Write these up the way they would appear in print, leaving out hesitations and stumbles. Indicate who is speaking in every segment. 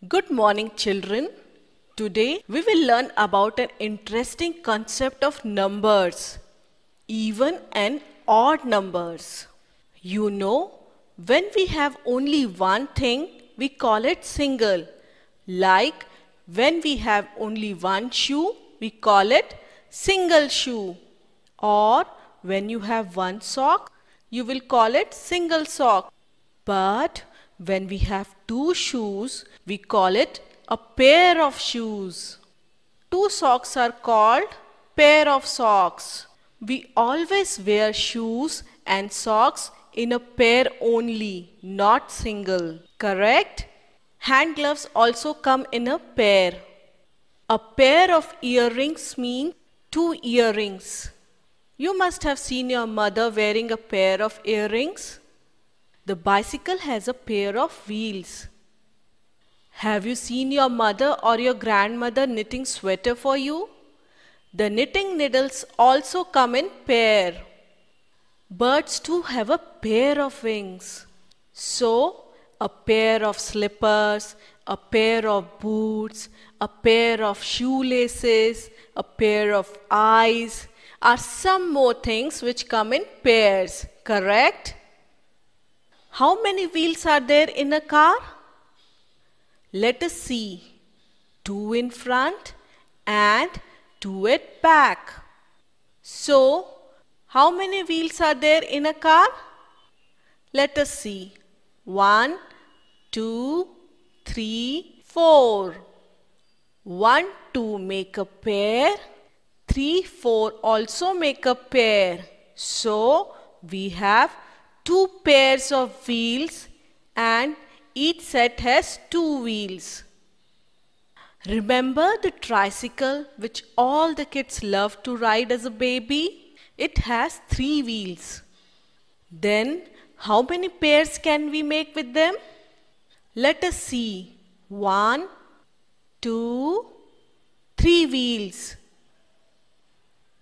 Speaker 1: Good morning, children. Today we will learn about an interesting concept of numbers, even and odd numbers. You know, when we have only one thing, we call it single. Like when we have only one shoe, we call it single shoe. Or when you have one sock, you will call it single sock. But when we have two shoes, we call it a pair of shoes. Two socks are called pair of socks. We always wear shoes and socks in a pair only, not single. Correct? Hand gloves also come in a pair. A pair of earrings mean two earrings. You must have seen your mother wearing a pair of earrings. The bicycle has a pair of wheels. Have you seen your mother or your grandmother knitting sweater for you? The knitting needles also come in pair. Birds too have a pair of wings. So, a pair of slippers, a pair of boots, a pair of shoelaces, a pair of eyes are some more things which come in pairs, correct? How many wheels are there in a car? Let us see. Two in front and two at back. So, how many wheels are there in a car? Let us see. 1, 2, 3, 4. 1, 2 make a pair. 3, 4 also make a pair. So, we have two pairs of wheels and each set has two wheels. Remember the tricycle which all the kids loved to ride as a baby? It has three wheels. Then how many pairs can we make with them? Let us see. 1, 2, 3 wheels.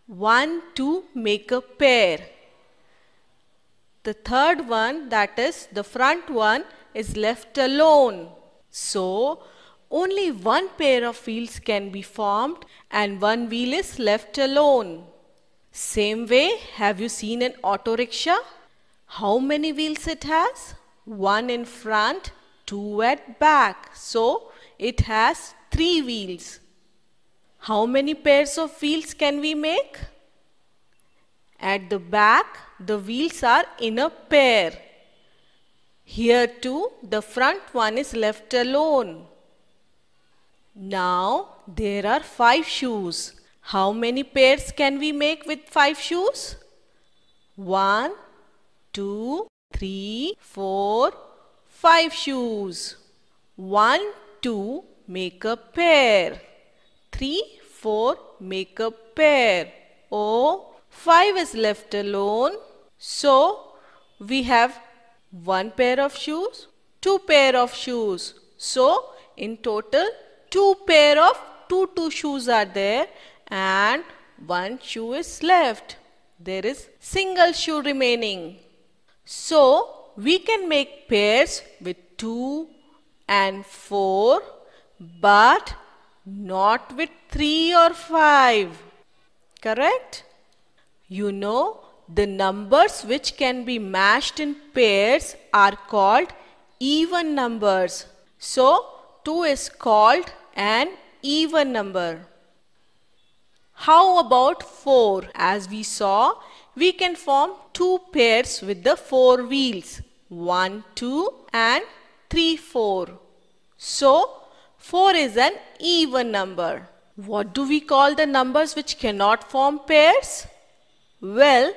Speaker 1: 1, 2 make a pair. The third one, that is the front one, is left alone. So, only one pair of wheels can be formed and one wheel is left alone. Same way, have you seen an auto rickshaw? How many wheels it has? 1 in front, 2 at back. So, it has 3 wheels. How many pairs of wheels can we make? At the back, the wheels are in a pair. Here too, the front one is left alone. Now, there are 5 shoes. How many pairs can we make with 5 shoes? 1, 2, 3, 4, 5 shoes. 1, 2 make a pair. 3, 4 make a pair. Oh, 5 is left alone. So, we have 1 pair of shoes, 2 pair of shoes. So, in total, 2 pair of 2 shoes are there and 1 shoe is left. There is single shoe remaining. So, we can make pairs with 2 and 4 but not with 3 or 5. Correct? You know, the numbers which can be matched in pairs are called even numbers. So, 2 is called an even number. How about 4? As we saw, we can form 2 pairs with the 4 wheels. 1, 2 and 3, 4. So, 4 is an even number. What do we call the numbers which cannot form pairs? Well,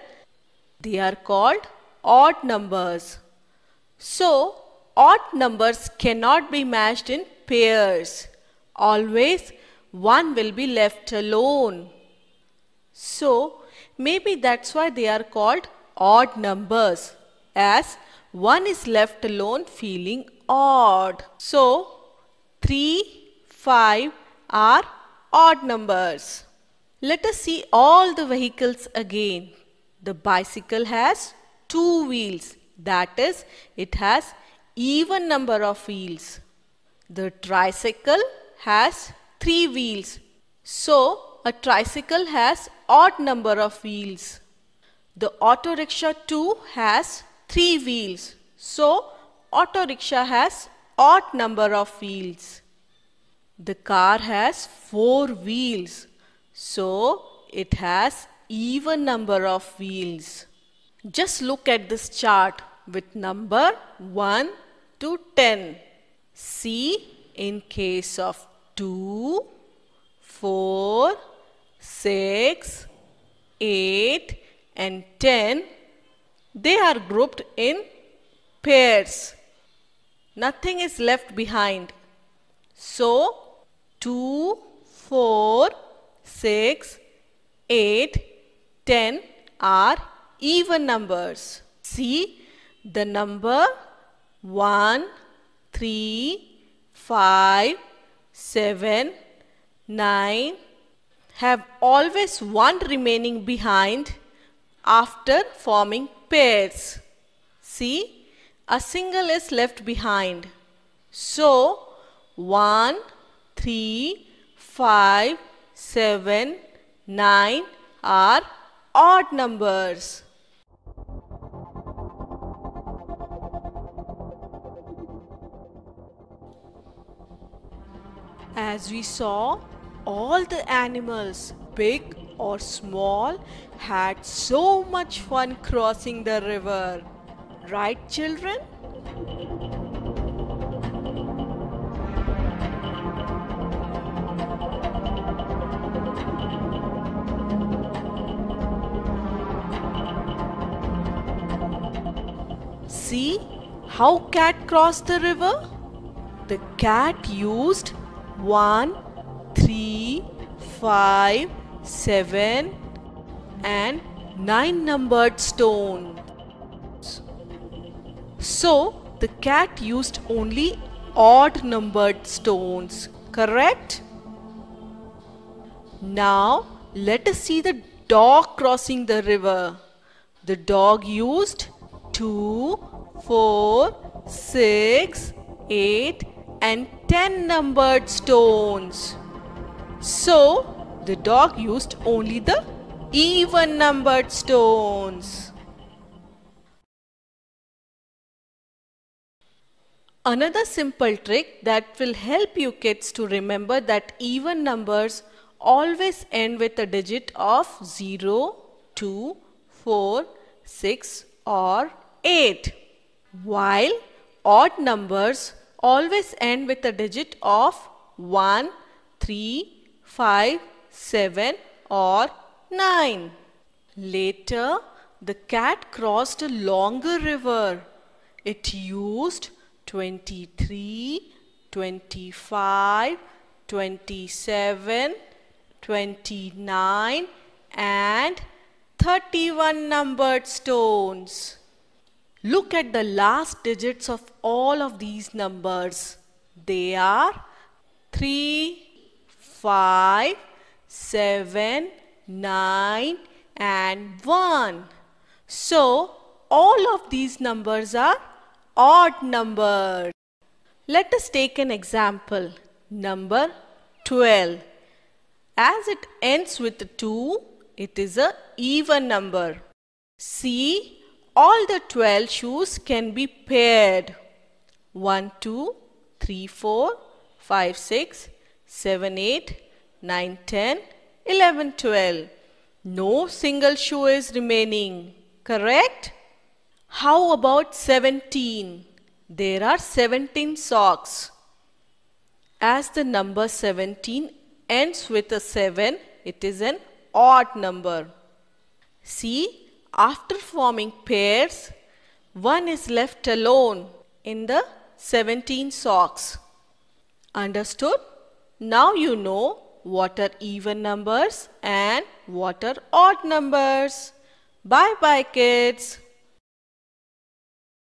Speaker 1: they are called odd numbers. So, odd numbers cannot be matched in pairs. Always one will be left alone. So, maybe that's why they are called odd numbers, as one is left alone feeling odd. So, 3, 5 are odd numbers. Let us see all the vehicles again. The bicycle has 2 wheels. That is, it has even number of wheels. The tricycle has 3 wheels. So, a tricycle has odd number of wheels. The auto rickshaw too has 3 wheels. So, auto rickshaw has odd number of wheels. The car has 4 wheels. So, it has even number of wheels. Just look at this chart with number 1 to 10. See, in case of 2, 4, 6, 8 and 10, they are grouped in pairs. Nothing is left behind. So, 2, 4, 6, 8, 10 are even numbers. See, the number 1, 3, 5, 7, 9 have always one remaining behind after forming pairs. See, a single is left behind. So, 1, 3, 5, 7, 9 are odd numbers. As we saw, all the animals, big or small, had so much fun crossing the river. Right, children? See how cat crossed the river? The cat used 1, 3, 5, 7 and 9 numbered stones. So, the cat used only odd numbered stones, correct? Now, let us see the dog crossing the river. The dog used 2, 4, 6, 8 and 10 numbered stones. So, the dog used only the even numbered stones. Another simple trick that will help you kids to remember that even numbers always end with a digit of 0, 2, 4, 6 or 8, while odd numbers always end with a digit of 1, 3, 5, 7 or 9. Later, the cat crossed a longer river. It used 23, 25, 27, 29 and 31 numbered stones. Look at the last digits of all of these numbers. They are 3, 5, 7, 9 and 1. So, all of these numbers are odd numbers. Let us take an example. Number 12. As it ends with 2, it is an even number. See, all the 12 shoes can be paired. 1, 2, 3, 4, 5, 6, 7, 8, 9, 10, 11, 12. No single shoe is remaining. Correct? How about 17? There are 17 socks. As the number 17 ends with a 7, it is an odd number. See, after forming pairs, one is left alone in the 17 socks. Understood? Now you know what are even numbers and what are odd numbers. Bye bye, kids.